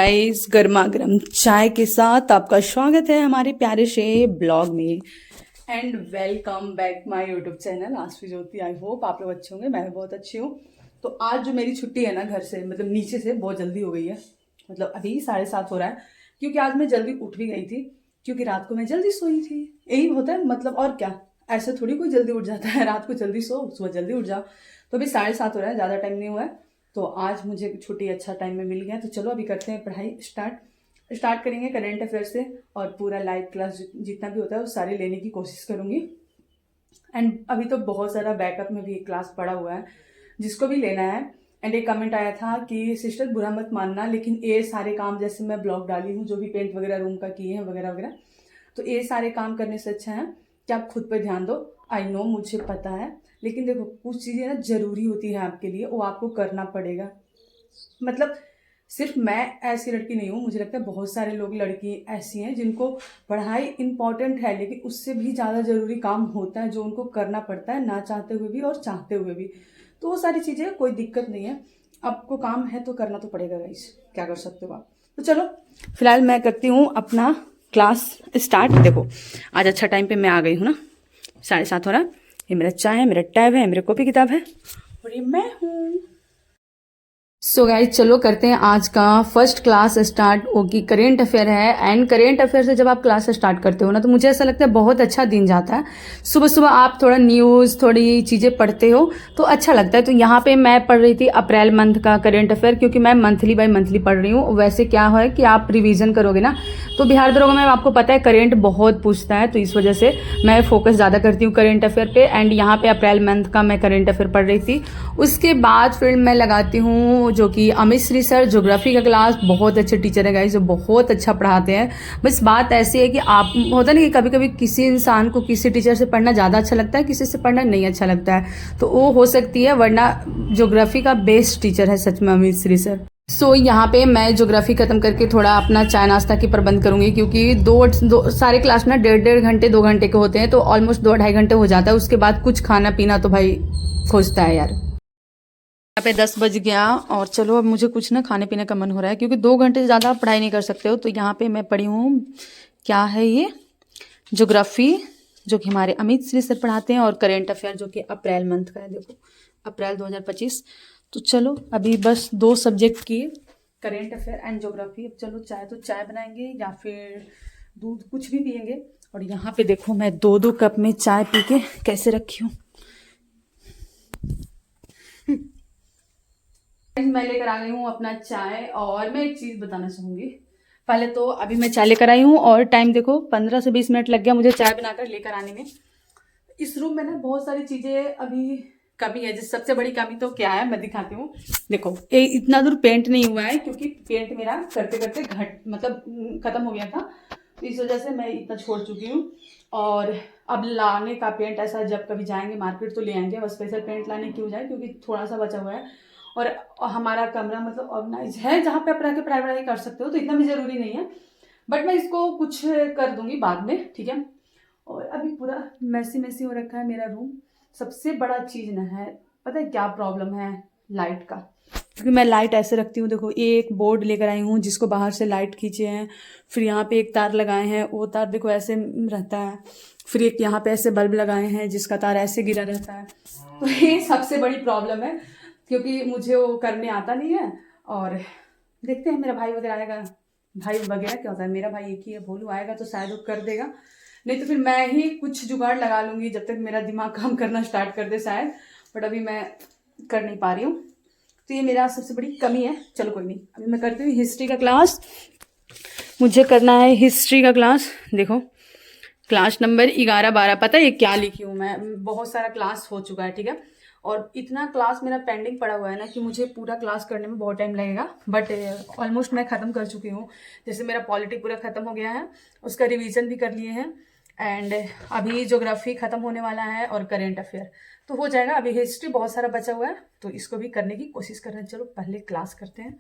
Guys, गर्मा गर्म चाय के साथ आपका स्वागत है हमारे प्यारे से ब्लॉग में। And welcome back my YouTube channel Aashvi Jyoti. I hope आप लोग अच्छे होंगे, मैं भी बहुत अच्छी हूँ। तो आज जो मेरी छुट्टी है ना घर से, मतलब नीचे से, बहुत जल्दी हो गई है। मतलब अभी 7:30 हो रहा है, क्योंकि आज मैं जल्दी उठ भी गई थी, क्योंकि रात को मैं जल्दी सोई थी। यही होता है मतलब, और क्या, ऐसे थोड़ी कोई जल्दी उठ जाता है। रात को जल्दी सो, सुबह जल्दी उठ जाओ। तो अभी 7:30 हो रहा है, ज़्यादा टाइम नहीं हुआ है। तो आज मुझे छुट्टी अच्छा टाइम में मिल गया। तो चलो अभी करते हैं पढ़ाई स्टार्ट करेंगे करेंट अफेयर से। और पूरा लाइव क्लास जितना भी होता है वो सारी लेने की कोशिश करूंगी। एंड अभी तो बहुत सारा बैकअप में भी एक क्लास पड़ा हुआ है जिसको भी लेना है। एंड एक कमेंट आया था कि सिस्टर बुरा मत मानना, लेकिन ये सारे काम जैसे मैं ब्लॉग डाली हूँ, जो भी पेंट वगैरह रूम का किए हैं वगैरह वगैरह, तो ये सारे काम करने से अच्छा है कि आप खुद पे ध्यान दो। आई नो, मुझे पता है, लेकिन देखो कुछ चीज़ें ना जरूरी होती है आपके लिए, वो आपको करना पड़ेगा। मतलब सिर्फ मैं ऐसी लड़की नहीं हूँ, मुझे लगता है बहुत सारे लोग, लड़की ऐसी हैं जिनको पढ़ाई इंपॉर्टेंट है, लेकिन उससे भी ज़्यादा ज़रूरी काम होता है जो उनको करना पड़ता है, ना चाहते हुए भी और चाहते हुए भी। तो वो सारी चीज़ें कोई दिक्कत नहीं है, आपको काम है तो करना तो पड़ेगा गाइस, क्या कर सकते हो आप। तो चलो फिलहाल मैं करती हूँ अपना क्लास स्टार्ट। देखो आज अच्छा टाइम पे मैं आ गई हूँ ना, 7:30 हो रहा है। ये मेरा चाय है, मेरा टैब है, मेरे कॉपी किताब है, और ये मैं हूँ। सो गाइज चलो करते हैं आज का first class start. Okay, current affair है। एंड करेंट अफेयर से जब आप क्लास स्टार्ट करते हो ना, तो मुझे ऐसा लगता है बहुत अच्छा दिन जाता है। सुबह सुबह आप थोड़ा न्यूज़, थोड़ी चीज़ें पढ़ते हो तो अच्छा लगता है। तो यहाँ पे मैं पढ़ रही थी अप्रैल मंथ का करेंट अफेयर, क्योंकि मैं मंथली बाय मंथली पढ़ रही हूँ। वैसे क्या है कि आप रिविजन करोगे ना, तो बिहार दरोगा में आपको पता है करेंट बहुत पूछता है, तो इस वजह से मैं फोकस ज़्यादा करती हूँ करेंट अफेयर पे। एंड यहाँ पे अप्रैल मंथ का मैं करेंट अफेयर पढ़ रही थी। उसके बाद फिर मैं लगाती हूँ जो कि अमित श्री सर, ज्योग्राफी का क्लास। बहुत अच्छे टीचर है गाइस, जो बहुत अच्छा पढ़ाते हैं। बस बात ऐसी है कि आप, होता नहीं कि कभी कभी किसी इंसान को किसी टीचर से पढ़ना ज़्यादा अच्छा लगता है, किसी से पढ़ना नहीं अच्छा लगता है, तो वो हो सकती है, वरना ज्योग्राफी का बेस्ट टीचर है सच में अमित श्री सर। सो यहाँ पे मैं ज्योग्राफी खत्म करके थोड़ा अपना चाय नाश्ता की प्रबंध करूंगी, क्योंकि दो सारे क्लास ना 1.5 घंटे 2 घंटे के होते हैं, तो ऑलमोस्ट 2-2.5 घंटे हो जाता है। उसके बाद कुछ खाना पीना तो भाई खोजता है यार। यहाँ पे 10 बज गया, और चलो अब मुझे कुछ ना खाने पीने का मन हो रहा है, क्योंकि 2 घंटे से ज़्यादा आप पढ़ाई नहीं कर सकते हो। तो यहाँ पे मैं पढ़ी हूँ, क्या है ये, ज्योग्राफी, जो कि हमारे अमित श्री सर पढ़ाते हैं, और करेंट अफेयर जो कि अप्रैल मंथ का है, देखो अप्रैल 2025। तो चलो अभी बस 2 सब्जेक्ट की, करेंट अफेयर एंड ज्योग्राफी। अब चलो चाय तो चाय बनाएंगे या फिर दूध, कुछ भी पियेंगे। और यहाँ पे देखो मैं 2-2 कप में चाय पी के कैसे रखी हूँ। मैं लेकर आ गई हूँ अपना चाय, और मैं एक चीज बताना चाहूंगी। पहले तो अभी मैं चाय लेकर आई हूँ, और टाइम देखो 15 से 20 मिनट लग गया मुझे चाय बनाकर लेकर आने में। इस रूम में ना बहुत सारी चीजें अभी कमी है। जिस सबसे बड़ी कमी तो क्या है, मैं दिखाती हूँ। देखो ये इतना दूर पेंट नहीं हुआ है, क्योंकि पेंट मेरा करते करते खत्म हो गया था, तो इस वजह से मैं इतना छोड़ चुकी हूँ। और अब लाने का पेंट ऐसा, जब कभी जाएंगे मार्केट तो ले आएंगे, बस स्पेशल पेंट लाने क्यों जाए, क्योंकि थोड़ा सा बचा हुआ है। और हमारा कमरा मतलब ऑर्गेनाइज है, जहाँ पे आप रह के पढ़ाई कर सकते हो, तो इतना भी जरूरी नहीं है। बट मैं इसको कुछ कर दूंगी बाद में, ठीक है। और अभी पूरा मैसी मैसी हो रखा है मेरा रूम। सबसे बड़ा चीज ना है, पता है क्या प्रॉब्लम है, लाइट का। क्योंकि मैं लाइट ऐसे रखती हूँ, देखो ये एक बोर्ड लेकर आई हूँ जिसको बाहर से लाइट खींचे हैं, फिर यहाँ पे एक तार लगाए हैं, वो तार देखो ऐसे रहता है, फिर एक यहाँ पे ऐसे बल्ब लगाए हैं जिसका तार ऐसे गिरा रहता है। तो ये सबसे बड़ी प्रॉब्लम है, क्योंकि मुझे वो करने आता नहीं है। और देखते हैं मेरा भाई वगैरह आएगा, भाई वगैरह क्या होता है, मेरा भाई एक ही है, भोलू, आएगा तो शायद वो कर देगा, नहीं तो फिर मैं ही कुछ जुगाड़ लगा लूंगी जब तक मेरा दिमाग काम करना स्टार्ट कर दे शायद। बट अभी मैं कर नहीं पा रही हूँ, तो ये मेरा सबसे बड़ी कमी है। चलो कोई नहीं, अभी मैं करती हूँ हिस्ट्री का क्लास। मुझे करना है हिस्ट्री का क्लास। देखो क्लास नंबर 11-12, पता है ये क्या लिखी हूँ मैं, बहुत सारा क्लास हो चुका है, ठीक है। और इतना क्लास मेरा पेंडिंग पड़ा हुआ है ना, कि मुझे पूरा क्लास करने में बहुत टाइम लगेगा। बट ऑलमोस्ट मैं ख़त्म कर चुकी हूँ। जैसे मेरा पॉलिटी पूरा ख़त्म हो गया है, उसका रिवीजन भी कर लिए हैं। एंड अभी ज्योग्राफी ख़त्म होने वाला है, और करेंट अफेयर तो हो जाएगा। अभी हिस्ट्री बहुत सारा बचा हुआ है, तो इसको भी करने की कोशिश कर रहे हैं। चलो पहले क्लास करते हैं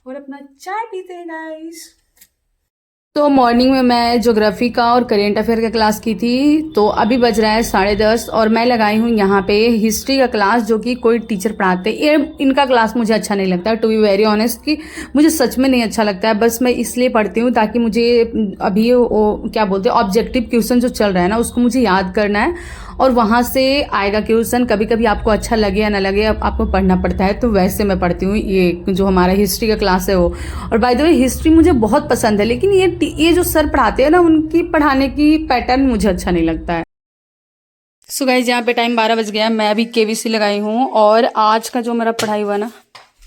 और अपना चाय पीते हैं गाइस। तो मॉर्निंग में मैं ज्योग्राफी का और करेंट अफेयर का क्लास की थी। तो अभी बज रहा है 10:30 और मैं लगाई हूँ यहाँ पे हिस्ट्री का क्लास, जो कि कोई टीचर पढ़ाते। ये इनका क्लास मुझे अच्छा नहीं लगता, टू बी वेरी ऑनेस्ट, कि मुझे सच में नहीं अच्छा लगता है। बस मैं इसलिए पढ़ती हूँ ताकि मुझे अभी वो क्या बोलते हैं ऑब्जेक्टिव क्वेश्चन जो चल रहा है ना, उसको मुझे याद करना है और वहाँ से आएगा क्वेश्चन। कभी कभी आपको अच्छा लगे या ना लगे, आपको पढ़ना पड़ता है। तो वैसे मैं पढ़ती हूँ ये जो हमारा हिस्ट्री का क्लास है वो। और बाय द वे हिस्ट्री मुझे बहुत पसंद है, लेकिन ये जो सर पढ़ाते हैं ना, उनकी पढ़ाने की पैटर्न मुझे अच्छा नहीं लगता है। सो गाइस, यहाँ पे टाइम 12 बज गया। मैं अभी केवीसी लगाई हूँ और आज का जो मेरा पढ़ाई हुआ ना,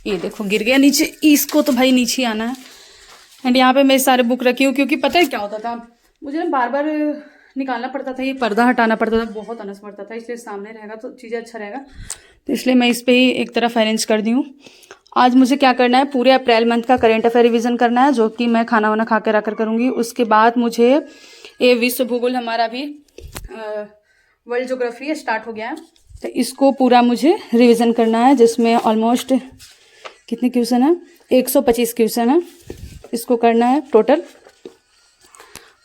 ये देखो गिर गया नीचे। इसको तो भाई नीचे ही आना है। एंड यहाँ पे मैं सारे बुक रखी हूँ, क्योंकि पता है क्या होता था, मुझे ना बार बार निकालना पड़ता था, ये पर्दा हटाना पड़ता था, बहुत अनस पड़ता था। इसलिए सामने रहेगा तो चीज़ें अच्छा रहेगा, तो इसलिए मैं इस पर ही एक तरफ अरेंज कर दी हूँ। आज मुझे क्या करना है, पूरे अप्रैल मंथ का करेंट अफेयर रिवीजन करना है, जो कि मैं खाना वाना खा के रखकर करूँगी। उसके बाद मुझे ये विश्व भूगोल हमारा भी वर्ल्ड ज्योग्राफी स्टार्ट हो गया है, तो इसको पूरा मुझे रिवीजन करना है, जिसमें ऑलमोस्ट कितने क्वेश्चन है, 125 क्वेश्चन है, इसको करना है टोटल।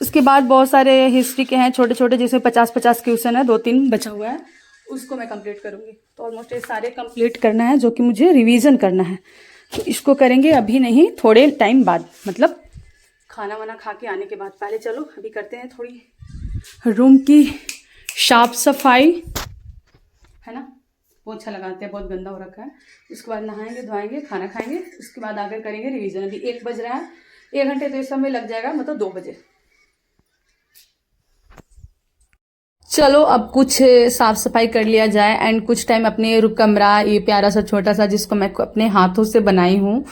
उसके बाद बहुत सारे हिस्ट्री के हैं छोटे छोटे, जैसे 50-50 क्वेश्चन है, 2-3 बचा हुआ है, उसको मैं कंप्लीट करूँगी। तो ऑलमोस्ट ये सारे कंप्लीट करना है, जो कि मुझे रिवीजन करना है। तो इसको करेंगे अभी नहीं, थोड़े टाइम बाद, मतलब खाना वाना खा के आने के बाद। पहले चलो अभी करते हैं थोड़ी रूम की साफ सफाई, है ना, पोछा लगाते हैं, बहुत गंदा हो रखा है। उसके बाद नहाएंगे धोएंगे, खाना खाएंगे, उसके बाद आकर करेंगे रिवीजन। अभी 1 बज रहा है, 1 घंटे तो इस समय लग जाएगा, मतलब 2 बजे। चलो अब कुछ साफ सफाई कर लिया जाए एंड कुछ टाइम अपने रुक कमरा, ये प्यारा सा छोटा सा जिसको मैं अपने हाथों से बनाई हूँ,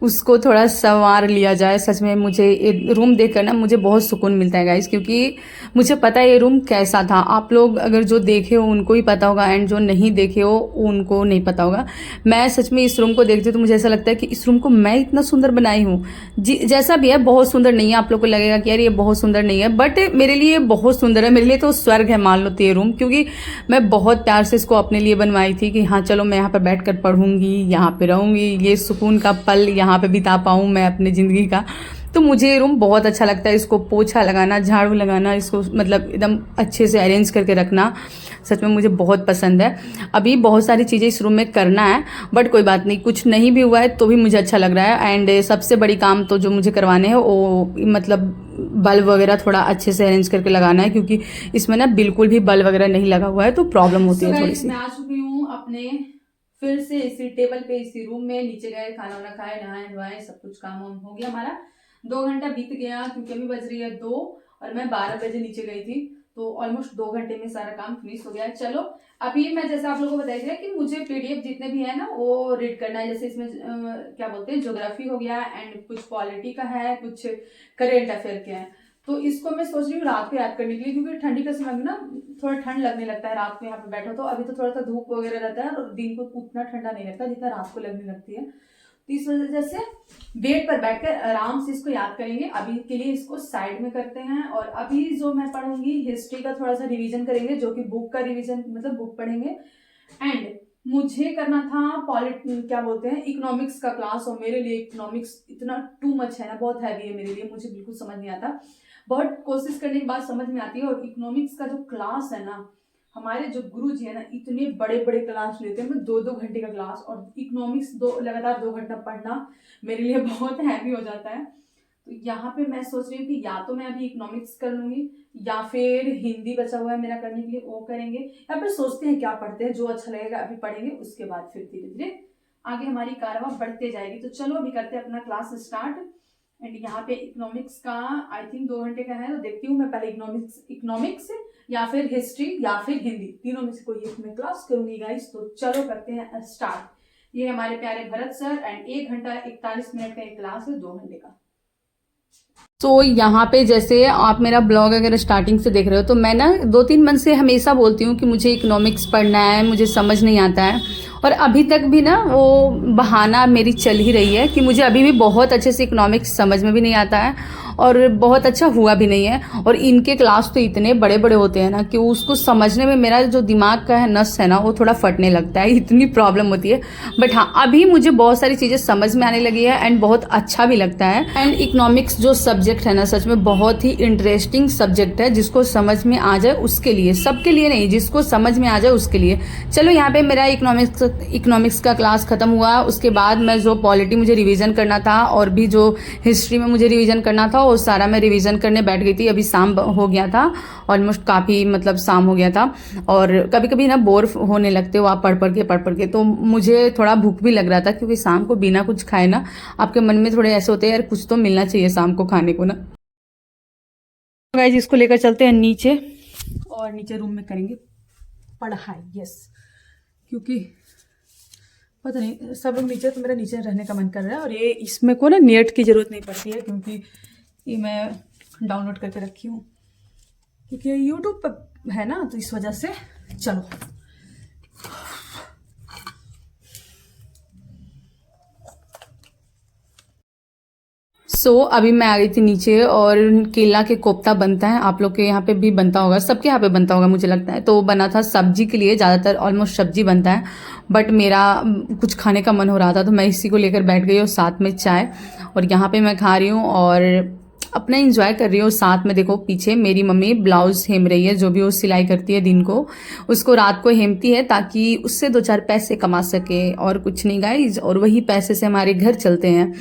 उसको थोड़ा संवार लिया जाए। सच में मुझे ये रूम देखकर ना मुझे बहुत सुकून मिलता है गाइस, क्योंकि मुझे पता है ये रूम कैसा था। आप लोग अगर जो देखे हो उनको ही पता होगा, एंड जो नहीं देखे हो उनको नहीं पता होगा। मैं सच में इस रूम को देखती हूँ तो मुझे ऐसा लगता है कि इस रूम को मैं इतना सुंदर बनाई हूँ। जैसा भी है बहुत सुंदर नहीं है, आप लोग को लगेगा कि यार ये बहुत सुंदर नहीं है, बट मेरे लिए बहुत सुंदर है। मेरे लिए तो स्वर्ग है मान लो ये रूम, क्योंकि मैं बहुत प्यार से इसको अपने लिए बनवाई थी कि हाँ चलो मैं यहाँ पर बैठकर पढ़ूंगी, यहाँ पे रहूंगी, ये सुकून का पल यहाँ पे बिता पाऊँ मैं अपनी ज़िंदगी का। तो मुझे ये रूम बहुत अच्छा लगता है। इसको पोछा लगाना, झाड़ू लगाना, इसको मतलब एकदम अच्छे से अरेंज करके रखना सच में मुझे बहुत पसंद है। अभी बहुत सारी चीज़ें इस रूम में करना है, बट कोई बात नहीं, कुछ नहीं भी हुआ है तो भी मुझे अच्छा लग रहा है। एंड सबसे बड़ी काम तो जो मुझे करवाने हैं वो मतलब बल्ब वगैरह थोड़ा अच्छे से अरेंज करके लगाना है, क्योंकि इसमें ना बिल्कुल भी बल्ब वगैरह नहीं लगा हुआ है, तो प्रॉब्लम होती है थोड़ी सी। मैं आ चुकी हूँ अपने फिर से इसी टेबल पे, इसी रूम में। नीचे गए, खाना वाना खाए, नहाए धोए, सब कुछ काम वाम हो गया हमारा। 2 घंटा बीत गया, क्योंकि अभी बज रही है 2 और मैं 12 बजे नीचे गई थी, तो ऑलमोस्ट 2 घंटे में सारा काम फिनिश हो गया है। चलो अभी मैं जैसे आप लोगों को बताई थी कि मुझे पीडीएफ जितने भी है ना वो रीड करना है। जैसे इसमें क्या बोलते हैं, ज्योग्राफी हो गया, एंड कुछ पॉलिटी का है, कुछ करेंट अफेयर के हैं। तो इसको मैं सोच रही हूँ रात को याद करने के लिए, क्योंकि ठंडी का समय में ना थोड़ा ठंड लगने लगता है रात को यहाँ पे बैठो तो। अभी तो थोड़ा सा धूप वगैरह रहता है और दिन को उतना ठंडा नहीं लगता जितना रात को लगने लगती है। तो इस वजह से बेड पर बैठकर आराम से इसको याद करेंगे। अभी के लिए इसको साइड में करते हैं, और अभी जो मैं पढ़ूंगी हिस्ट्री का थोड़ा सा रिवीजन करेंगे, जो कि बुक का रिवीजन मतलब बुक पढ़ेंगे। एंड मुझे करना था क्या बोलते हैं इकोनॉमिक्स का क्लास, और मेरे लिए इकोनॉमिक्स इतना टू मच है ना, बहुत हैवी है मेरे लिए, मुझे बिल्कुल समझ नहीं आता। बहुत कोशिश करने के बाद समझ में आती है। और इकोनॉमिक्स का जो क्लास है ना, हमारे जो गुरु जी है ना, इतने बड़े बड़े क्लास लेते हैं, 2-2 घंटे का क्लास, और इकोनॉमिक्स लगातार 2 घंटा पढ़ना मेरे लिए बहुत हैवी हो जाता है। तो यहाँ पे मैं सोच रही हूँ कि या तो मैं अभी इकोनॉमिक्स कर लूंगी, या फिर हिंदी बचा हुआ है मेरा करने के लिए, वो करेंगे, या फिर सोचते हैं क्या पढ़ते हैं, जो अच्छा लगेगा अभी पढ़ेंगे, उसके बाद फिर धीरे धीरे आगे हमारी कारवां बढ़ते जाएगी। तो चलो अभी करते हैं अपना क्लास स्टार्ट। एंड यहाँ पे इकोनॉमिक्स का आई थिंक 2 घंटे का है, तो देखती हूँ मैं पहले इकोनॉमिक्स या फिर हिस्ट्री या फिर हिंदी, तीनों में से कोई एक मैं क्लास करूंगी गाइस। तो चलो करते हैं स्टार्ट। ये हमारे प्यारे भरत सर, एंड 1 घंटा 41 मिनट का एक क्लास है, 2 घंटे का। तो यहाँ पे जैसे आप मेरा ब्लॉग अगर स्टार्टिंग से देख रहे हो, तो मैं ना 2-3 मंथ से हमेशा बोलती हूँ कि मुझे इकोनॉमिक्स पढ़ना है, मुझे समझ नहीं आता है, और अभी तक भी ना वो बहाना मेरी चल ही रही है कि मुझे अभी भी बहुत अच्छे से इकोनॉमिक्स समझ में भी नहीं आता है, और बहुत अच्छा हुआ भी नहीं है। और इनके क्लास तो इतने बड़े बड़े होते हैं ना कि उसको समझने में मेरा जो दिमाग का है नस है ना वो थोड़ा फटने लगता है, इतनी प्रॉब्लम होती है। बट हाँ, अभी मुझे बहुत सारी चीज़ें समझ में आने लगी है एंड बहुत अच्छा भी लगता है। एंड इकोनॉमिक्स जो सब्जेक्ट है ना सच में बहुत ही इंटरेस्टिंग सब्जेक्ट है, जिसको समझ में आ जाए उसके लिए, सबके लिए नहीं, जिसको समझ में आ जाए उसके लिए। चलो यहाँ पे मेरा इकोनॉमिक्स का क्लास खत्म हुआ। उसके बाद मैं जो पॉलिटी मुझे रिवीजन करना था और भी जो हिस्ट्री में मुझे रिवीजन करना था वो सारा मैं रिवीजन करने बैठ गई थी। अभी शाम हो गया था, ऑलमोस्ट काफ़ी मतलब शाम हो गया था। और कभी कभी ना बोर होने लगते हो आप पढ़ के, तो मुझे थोड़ा भूख भी लग रहा था, क्योंकि शाम को बिना कुछ खाए ना आपके मन में थोड़े ऐसे होते हैं यार कुछ तो मिलना चाहिए शाम को खाने को ना। गाइस इसको लेकर चलते हैं नीचे, और नीचे रूम में करेंगे पढ़ाई। यस, क्योंकि पता नहीं सब लोग नीचे, तो मेरा नीचे रहने का मन कर रहा है। और ये इसमें को ना नेट की ज़रूरत नहीं पड़ती है, क्योंकि ये मैं डाउनलोड करके रखी हूँ, क्योंकि यूट्यूब पर है ना, तो इस वजह से। चलो अभी मैं आ गई थी नीचे, और केला के कोफ्ता बनता है, आप लोग के यहाँ पे भी बनता होगा, सबके यहाँ पे बनता होगा मुझे लगता है। तो बना था सब्जी के लिए, ज़्यादातर ऑलमोस्ट सब्जी बनता है, बट मेरा कुछ खाने का मन हो रहा था तो मैं इसी को लेकर बैठ गई, और साथ में चाय। और यहाँ पे मैं खा रही हूँ और अपना इंजॉय कर रही हूँ। साथ में देखो पीछे मेरी मम्मी ब्लाउज हेम रही है, जो भी वो सिलाई करती है दिन को, उसको रात को हेमती है ताकि उससे 2-4 पैसे कमा सके, और कुछ नहीं गाइज। और वही पैसे से हमारे घर चलते हैं।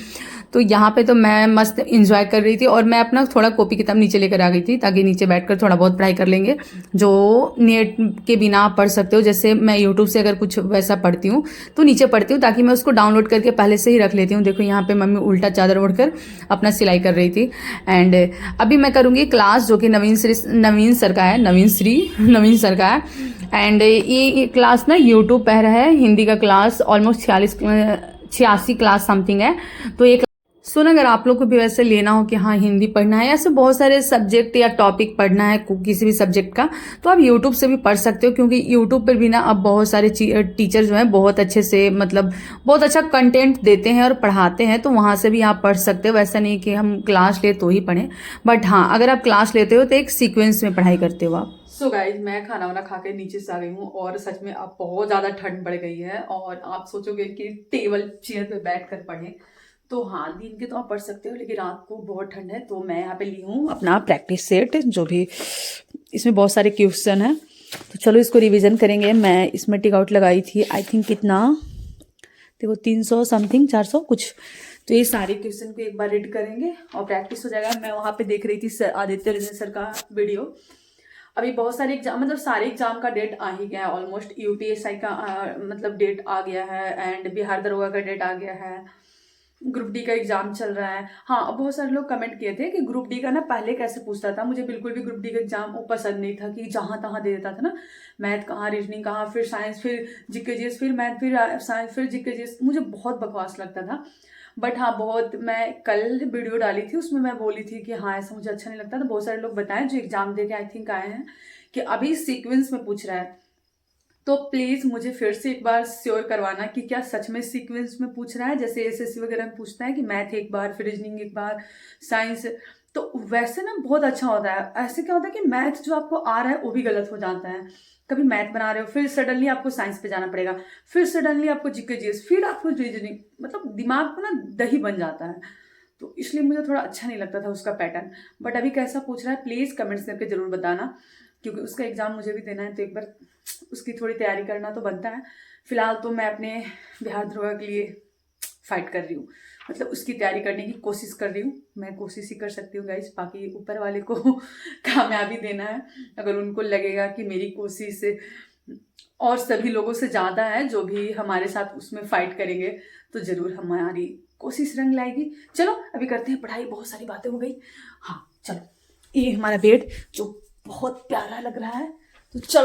तो यहाँ पे तो मैं मस्त इंजॉय कर रही थी, और मैं अपना थोड़ा कॉपी किताब नीचे लेकर आ गई थी, ताकि नीचे बैठकर थोड़ा बहुत पढ़ाई कर लेंगे, जो नेट के बिना आप पढ़ सकते हो। जैसे मैं यूट्यूब से अगर कुछ वैसा पढ़ती हूँ तो नीचे पढ़ती हूँ, ताकि मैं उसको डाउनलोड करके पहले से ही रख लेती हूँ। देखो यहाँ पे मम्मी उल्टा चादर ओढ़कर अपना सिलाई कर रही थी। एंड अभी मैं करूँगी क्लास, जो कि नवीन सर का है। एंड ये क्लास ना यूट्यूब पर है, हिंदी का क्लास, ऑलमोस्ट 86 क्लास समथिंग है। तो एक अगर आप लोग को भी वैसे लेना हो कि हाँ हिंदी पढ़ना है, ऐसे बहुत सारे सब्जेक्ट या टॉपिक पढ़ना है किसी भी सब्जेक्ट का, तो आप यूट्यूब से भी पढ़ सकते हो। क्योंकि यूट्यूब पर भी ना अब बहुत सारे टीचर जो हैं बहुत अच्छे से मतलब बहुत अच्छा कंटेंट देते हैं और पढ़ाते हैं, तो वहाँ से भी आप पढ़ सकते हो। वैसा नहीं कि हम क्लास ले तो ही पढ़ें, बट हाँ अगर आप क्लास लेते हो तो एक सीक्वेंस में पढ़ाई करते हो आप। सो गाइज मैं खाना वाना खा के नीचे से आ गई हूँ, और सच में अब बहुत ज़्यादा ठंड बढ़ गई है, और आप सोचोगे कि टेबल चेयर पे बैठ कर पढ़ें, तो हाँ दिन के तो आप पढ़ सकते हो, लेकिन रात को बहुत ठंड है। तो मैं यहाँ पे ली हूँ अपना प्रैक्टिस सेट, जो भी इसमें बहुत सारे क्वेश्चन हैं, तो चलो इसको रिवीजन करेंगे। मैं इसमें टिक आउट लगाई थी, आई थिंक कितना देखो 300 समथिंग 400 कुछ। तो ये सारे क्वेश्चन को एक बार रीड करेंगे और प्रैक्टिस हो जाएगा। मैं वहाँ पे देख रही थी आदित्य रंजन सर का वीडियो। अभी बहुत सारे एग्जाम, मतलब सारे एग्जाम का डेट आ ही गया है ऑलमोस्ट। यूपीएसआई का मतलब डेट आ गया है, एंड बिहार दरोगा का डेट आ गया है, ग्रुप डी का एग्जाम चल रहा है। हाँ बहुत सारे लोग कमेंट किए थे कि ग्रुप डी का ना पहले कैसे पूछता था। मुझे बिल्कुल भी ग्रुप डी का एग्जाम वो पसंद नहीं था, कि जहाँ तहाँ दे देता था ना, मैथ कहाँ, रीजनिंग कहाँ, फिर साइंस, फिर जीके जीएस, फिर मैथ, फिर साइंस, फिर जीके जीएस। मुझे बहुत बकवास लगता था। बट हाँ बहुत, मैं कल वीडियो डाली थी उसमें मैं बोली थी कि हाँ ऐसा मुझे अच्छा नहीं लगता। तो बहुत सारे लोग बताएं जो एग्जाम दे के आई थिंक आए हैं कि अभी सीक्वेंस में पूछ रहा है। तो प्लीज़ मुझे फिर से एक बार श्योर करवाना कि क्या सच में सीक्वेंस में पूछ रहा है, जैसे एसएससी वगैरह में पूछता है कि मैथ एक बार, फिर रीजनिंग एक बार, साइंस। तो वैसे ना बहुत अच्छा होता है। ऐसे क्या होता है कि मैथ जो आपको आ रहा है वो भी गलत हो जाता है। कभी मैथ बना रहे हो, फिर सडनली आपको साइंस पे जाना पड़ेगा, फिर सडनली आपको जीके जीएस, फिर आपको रीजनिंग, मतलब दिमाग को ना दही बन जाता है। तो इसलिए मुझे थोड़ा अच्छा नहीं लगता था उसका पैटर्न। बट अभी कैसा पूछ रहा है प्लीज़ कमेंट्स करके ज़रूर बताना, क्योंकि उसका एग्ज़ाम मुझे भी देना है, तो एक बार उसकी थोड़ी तैयारी करना तो बनता है। फिलहाल तो मैं अपने बिहार दरोगा के लिए फाइट कर रही हूँ, मतलब उसकी तैयारी करने की कोशिश कर रही हूँ। मैं कोशिश ही कर सकती हूँ गाइस, बाकी ऊपर वाले को कामयाबी देना है। अगर उनको लगेगा कि मेरी कोशिश और सभी लोगों से ज़्यादा है जो भी हमारे साथ उसमें फाइट करेंगे, तो ज़रूर हमारी कोशिश रंग लाएगी। चलो अभी करते हैं पढ़ाई, बहुत सारी बातें हो गई। हाँ चलो, ये हमारा बेड जो बहुत प्यारा लग रहा है, तो चलो